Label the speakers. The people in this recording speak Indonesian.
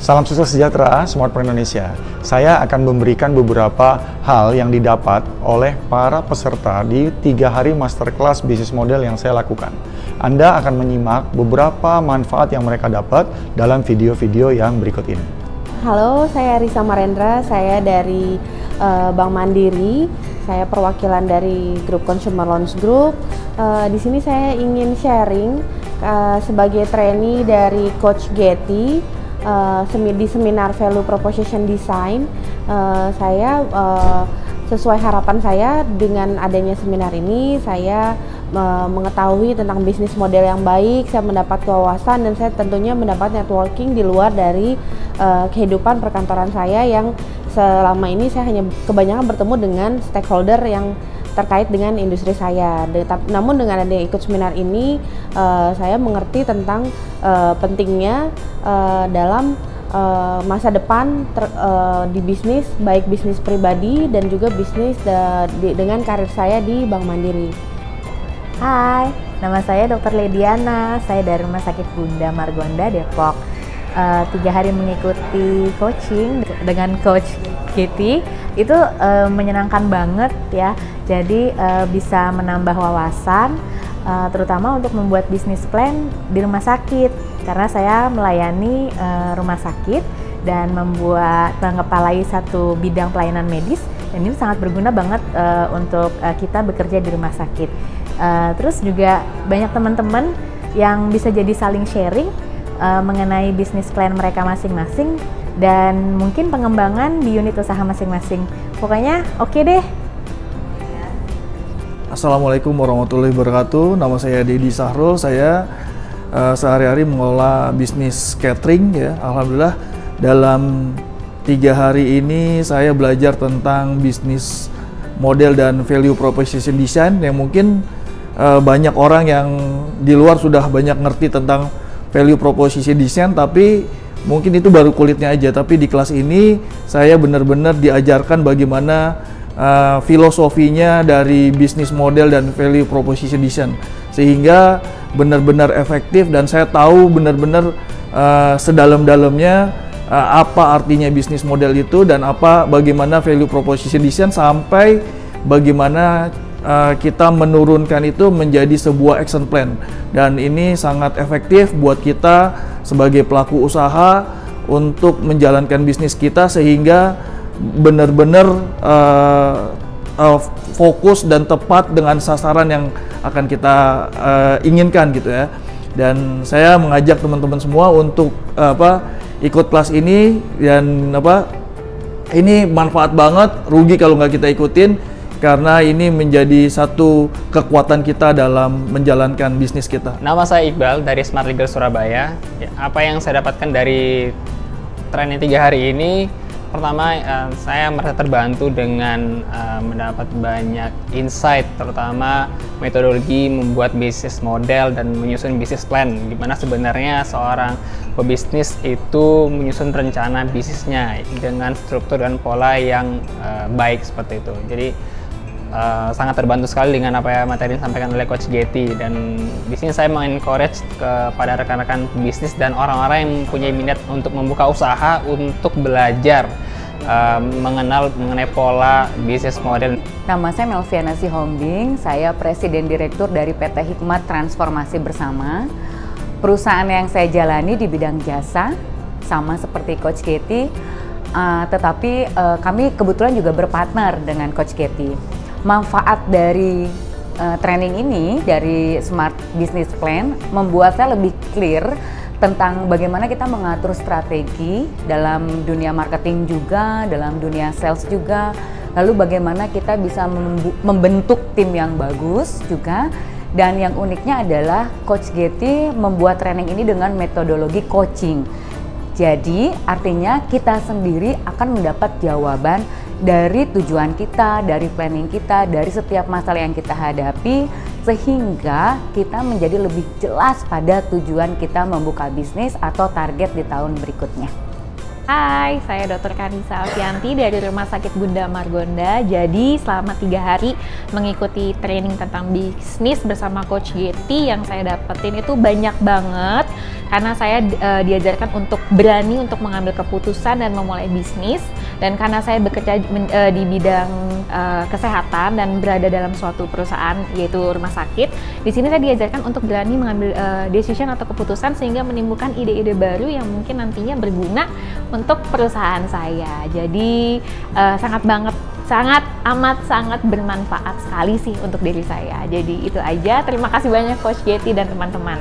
Speaker 1: Salam sukses sejahtera Smartpreneur Indonesia. Saya akan memberikan beberapa hal yang didapat oleh para peserta di 3 hari masterclass bisnis model yang saya lakukan. Anda akan menyimak beberapa manfaat yang mereka dapat dalam video-video yang berikut ini.
Speaker 2: Halo, saya Risa Marendra, saya dari Bank Mandiri. Saya perwakilan dari grup Consumer Loans Group. Di sini saya ingin sharing sebagai trainee dari Coach Getty di seminar Value Proposition Design. Saya sesuai harapan saya dengan adanya seminar ini, saya mengetahui tentang bisnis model yang baik, saya mendapat wawasan dan saya tentunya mendapat networking di luar dari kehidupan perkantoran saya yang selama ini saya hanya kebanyakan bertemu dengan stakeholder yang terkait dengan industri saya. Namun dengan adanya ikut seminar ini, saya mengerti tentang pentingnya dalam masa depan di bisnis, baik bisnis pribadi dan juga bisnis dengan karir saya di Bank Mandiri.
Speaker 3: Hai, nama saya Dr. Lediana, saya dari Rumah Sakit Bunda Margonda, Depok. 3 hari mengikuti coaching dengan Coach Getty itu menyenangkan banget ya. Jadi bisa menambah wawasan, terutama untuk membuat bisnis plan di rumah sakit. Karena saya melayani rumah sakit dan mengepalai satu bidang pelayanan medis, dan ini sangat berguna banget untuk kita bekerja di rumah sakit. Terus juga banyak teman-teman yang bisa jadi saling sharing mengenai bisnis plan mereka masing-masing dan mungkin pengembangan di unit usaha masing-masing. Pokoknya oke deh.
Speaker 4: Assalamualaikum warahmatullahi wabarakatuh. Nama saya Dedi Sahrul. Saya sehari-hari mengelola bisnis catering ya. Alhamdulillah dalam 3 hari ini saya belajar tentang bisnis model dan value proposition design yang mungkin banyak orang yang di luar sudah banyak ngerti tentang value proposition design, tapi mungkin itu baru kulitnya aja. Tapi di kelas ini saya benar-benar diajarkan bagaimana filosofinya dari bisnis model dan value proposition design, sehingga benar-benar efektif dan saya tahu benar-benar sedalam-dalamnya apa artinya bisnis model itu dan bagaimana value proposition design sampai bagaimana kita menurunkan itu menjadi sebuah action plan. Dan ini sangat efektif buat kita sebagai pelaku usaha untuk menjalankan bisnis kita sehingga benar-benar fokus dan tepat dengan sasaran yang akan kita inginkan gitu ya. Dan saya mengajak teman-teman semua untuk ikut kelas ini dan ini manfaat banget, rugi kalau nggak kita ikutin karena ini menjadi satu kekuatan kita dalam menjalankan bisnis kita.
Speaker 5: Nama saya Iqbal dari Smart Legal Surabaya. Apa yang saya dapatkan dari training 3 hari ini? Pertama, saya merasa terbantu dengan mendapat banyak insight, terutama metodologi membuat bisnis model dan menyusun bisnis plan. Dimana sebenarnya seorang pebisnis itu menyusun rencana bisnisnya dengan struktur dan pola yang baik seperti itu. Jadi sangat terbantu sekali dengan apa yang materi yang disampaikan oleh Coach Getty, dan di sini saya mengencourage kepada rekan-rekan bisnis dan orang-orang yang mempunyai minat untuk membuka usaha untuk belajar mengenai pola bisnis model.
Speaker 6: Nama saya Melviana Sihombing, saya Presiden Direktur dari PT Hikmat Transformasi Bersama. Perusahaan yang saya jalani di bidang jasa, sama seperti Coach Getty, tetapi kami kebetulan juga berpartner dengan Coach Getty. Manfaat dari training ini, dari Smart Business Plan, membuat saya lebih clear tentang bagaimana kita mengatur strategi dalam dunia marketing juga, dalam dunia sales juga, lalu bagaimana kita bisa membentuk tim yang bagus juga. Dan yang uniknya adalah Coach Getty membuat training ini dengan metodologi coaching. Jadi artinya kita sendiri akan mendapat jawaban dari tujuan kita, dari planning kita, dari setiap masalah yang kita hadapi, sehingga kita menjadi lebih jelas pada tujuan kita membuka bisnis atau target di tahun berikutnya.
Speaker 7: Hai, saya Dr. Kanisa Alfianti dari Rumah Sakit Bunda Margonda. Jadi selama 3 hari mengikuti training tentang bisnis bersama Coach Getty, yang saya dapetin itu banyak banget. karena saya diajarkan untuk berani untuk mengambil keputusan dan memulai bisnis. Dan karena saya bekerja di bidang kesehatan dan berada dalam suatu perusahaan yaitu rumah sakit, di sini saya diajarkan untuk berani mengambil decision atau keputusan sehingga menimbulkan ide-ide baru yang mungkin nantinya berguna untuk perusahaan saya. Jadi sangat amat bermanfaat sekali sih untuk diri saya. Jadi itu aja. Terima kasih banyak Coach Getty dan teman-teman.